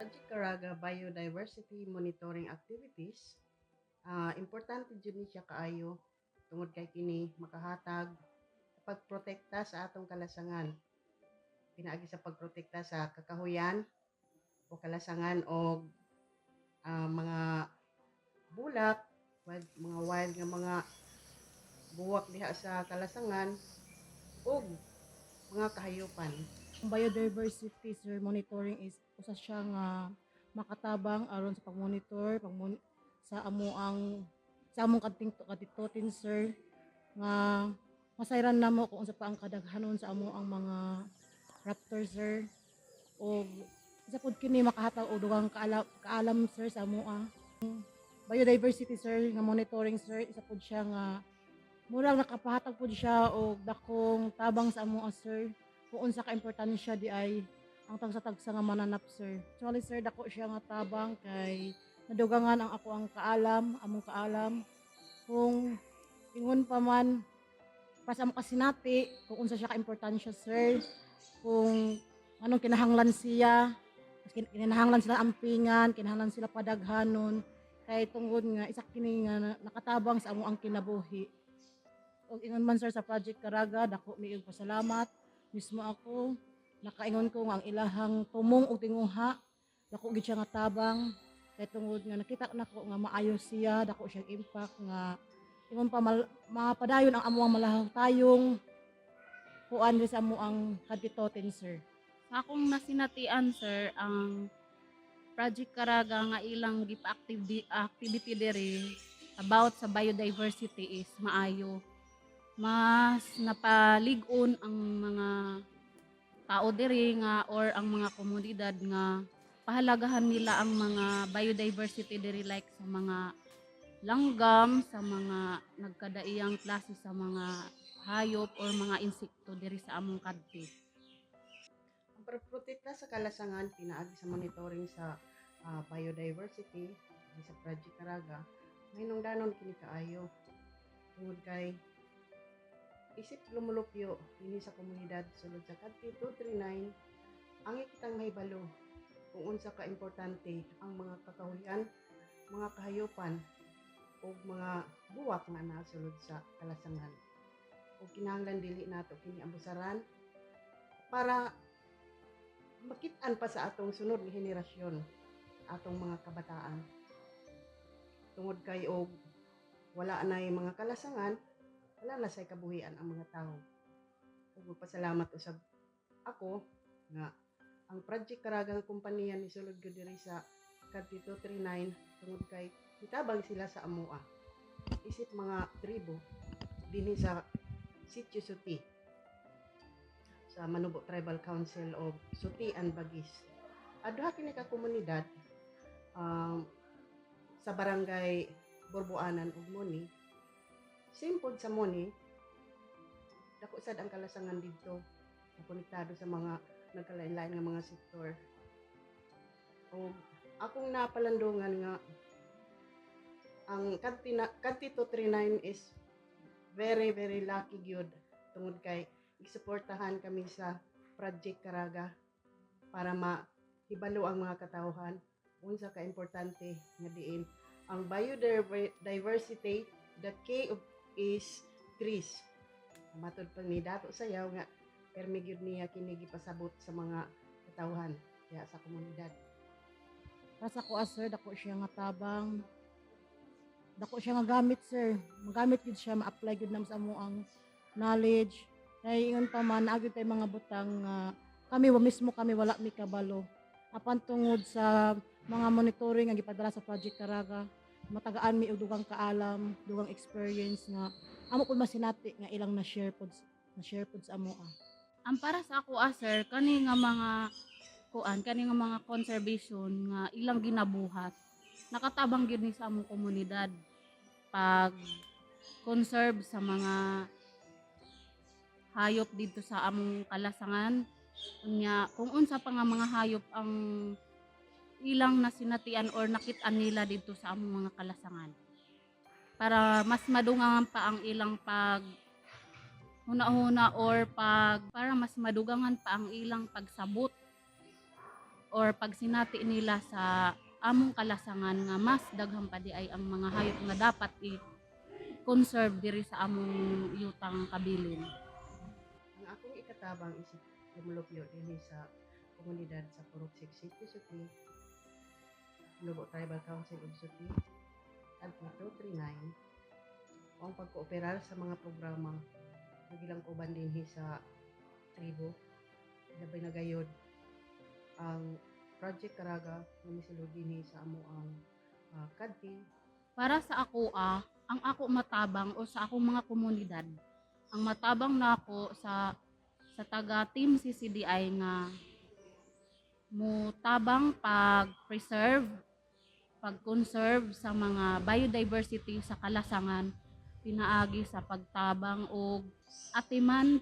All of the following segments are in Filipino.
Project Caraga Biodiversity Monitoring Activities, importante jud ni siya kaayo tungod kay kini makahatag pagprotekta sa atong kalasangan. Pinaagi sa pagprotekta sa kakahuyan o kalasangan o mga bulak, mga wild nga mga buwak diha sa kalasangan ug mga kahayupan. Ang biodiversity sir monitoring is usa siya nga makatabang aron sa pagmonitor sa among kaditotin sir nga masayran namo kung unsa pa ang kadaghanon sa amo ang mga raptor sir o isa pod kini makahatag og dugang kaalam sir sa amo biodiversity sir nga monitoring sir isa pod siya nga murag nakapahatag pod siya og dakong tabang sa amo sir kung unsa ka importansya di ay ang tagsa-tagsa nga mananap sir. Actually sir dako siya nga tabang kay nadugangan ang ako ang among kaalam kung ingon pa man pas amo kasinati kung unsa siya ka importansya sir kung anong kinahanglan siya kinahanglan sila ampingan kinahanglan sila padaghanon kay tungod nga isa kini nga nakatabang sa amo ang kinabuhi. Og ingon man sir sa Project Caraga dako miig pasalamat mismo ako nakaingon ko nga ang ilahang tumong ug tinguha dako gid siya nga tabang kay tungod nga nakita nako nga maayo siya dako siyang impact nga ingon pa mapadayon ang amuang malahaw tayong kuan sa amo ang kaditoten sir. Sa akong nasinatian sir ang Project Caraga nga ilang activity diri about sa biodiversity is maayo. Mas napalig-on ang mga tao diri nga or ang mga komunidad nga pahalagahan nila ang mga biodiversity diri like sa mga langgam, sa mga nagkadaiyang klase sa mga hayop or mga insekto diri sa among kadto. Ang pagprotekta sa kalasangan pinaagi sa monitoring sa biodiversity sa Project Caraga may nungdanon kini kaayo tungod kay isip lumulupyo dinhi sa komunidad sulod sa Kadti 239 ang ikitang mahibalo kung unsa ka importante ang mga kakahuyan, mga kahayupan o mga buwak nga nasulod sa kalasangan. O kinahanglan dili nato kini ambusaran para makit-an pa sa atong sunod nga henerasyon, atong mga kabataan. Tungod kay og wala nay mga kalasangan, wala na say kabuhian ang mga tao. Ug pasalamat usab ako nga ang Project Caraga kumpanya ni sulod gyud diri sa Kadti 239 tungod kay gitabang sila sa amoa. Isip mga tribo dinhi sa Sitio Suti sa Manubo Tribal Council of Suti and Bagis. Aduha kini ka komunidad sa barangay Borboanan ug Moni. Simpod sa Moni, dako sad ang kalasangan dito, konektado sa mga nagkalain-lain nga mga sektor. O akong napalandungan nga ang Kadti 239 is very very lucky gyud tungod kay gisuportahan kami sa Project Caraga para mahibalo ang mga katawhan unsa ka importante nga diin ang biodiversity, the key of is trees. Matod pang ni dato sayaw nga permi gyud niya kini gipasabot sa mga katawhan diha sa komunidad. Para sa ko sir dako siya nga tabang dako siya nga gamit sir magamit gid siya ma-apply gid nam sa amo ang knowledge kay ingon pa man agi tay mga butang kami mismo kami wala mi kabalo apan tungod sa mga monitoring nga gipadala sa Project Caraga matagaan mi og dugang kaalam dugang experience nga amo pud masinati nga ilang na share pod sa amo Ang para sa ako sir kani nga mga kani nga mga conservation nga ilang ginabuhat nakatabang gyud ni sa among komunidad pag conserve sa mga hayop dito sa among kalasangan unya kung unsa pa nga mga hayop ang ilang nasinatian or nakit-an nila dito sa among mga kalasangan para mas madungan pa ang ilang pag huna-huna or para mas madugangan pa ang ilang pagsabot or pag sinati nila sa among kalasangan nga mas daghang pa di ay ang mga hayop nga dapat i-conserve diri sa among yutang kabilin. Ang akong ikatabang isip lumulupyo din sa komunidad sa Puruksik City, Suti, Lubo Tribal Council of Suti, at 239, ang pagkooperar sa mga programa nagilang uban din sa tribo, labay na gayod ang Project Karaga na misulod din sa amo ang kadti. Para sa ako ang ako matabang o sa akong mga komunidad, ang matabang na ako sa taga Team CCDI nga mo tabang pag-preserve, pag-conserve sa mga biodiversity sa kalasangan, pinaagi sa pagtabang o atiman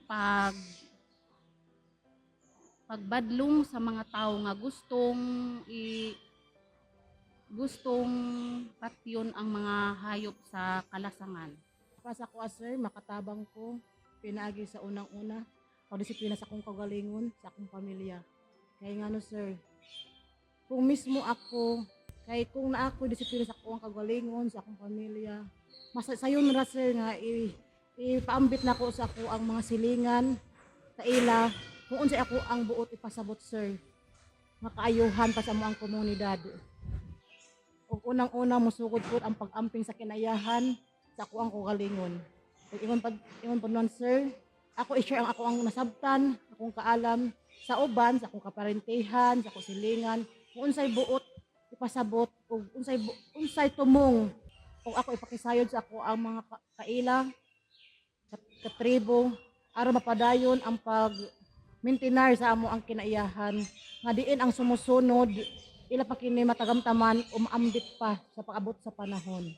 pagbadlong sa mga tao nga gustong patyon ang mga hayop sa kalasangan. Para sa ako, sir, makatabang ko, pinaagi sa unang-una, pagdisiplina sa akong kagalingon, sa akong pamilya. Kaya nga no, sir, kung mismo ako, kaya kung na ako disiplina sa akong kagalingon, sa akong pamilya, sayon ra, sir, nga ipaambit na ko sa ako ang mga silingan, sa ila, kung unsay ako ang buot ipasabot, sir, makaayuhan pa sa mo ang komunidad. O unang-una musugod po ang pag-amping sa kinayahan sa ako ang kagalingon. Ingon pa nun, sir, ako i-share ang ako ang nasabtan, akong kaalam sa uban, sa akong kaparentehan, sa akong silingan, kung unsay buot ipasabot, o unsay tumong, o ako ipakisayod sa ako ang mga kaila, katribo, aron mapadayon ang pag-maintinar sa amo ang kinaiyahan, nga diin ang sumusunod, ila pa kini matagamtaman, umaambit pa sa pag-abot sa panahon.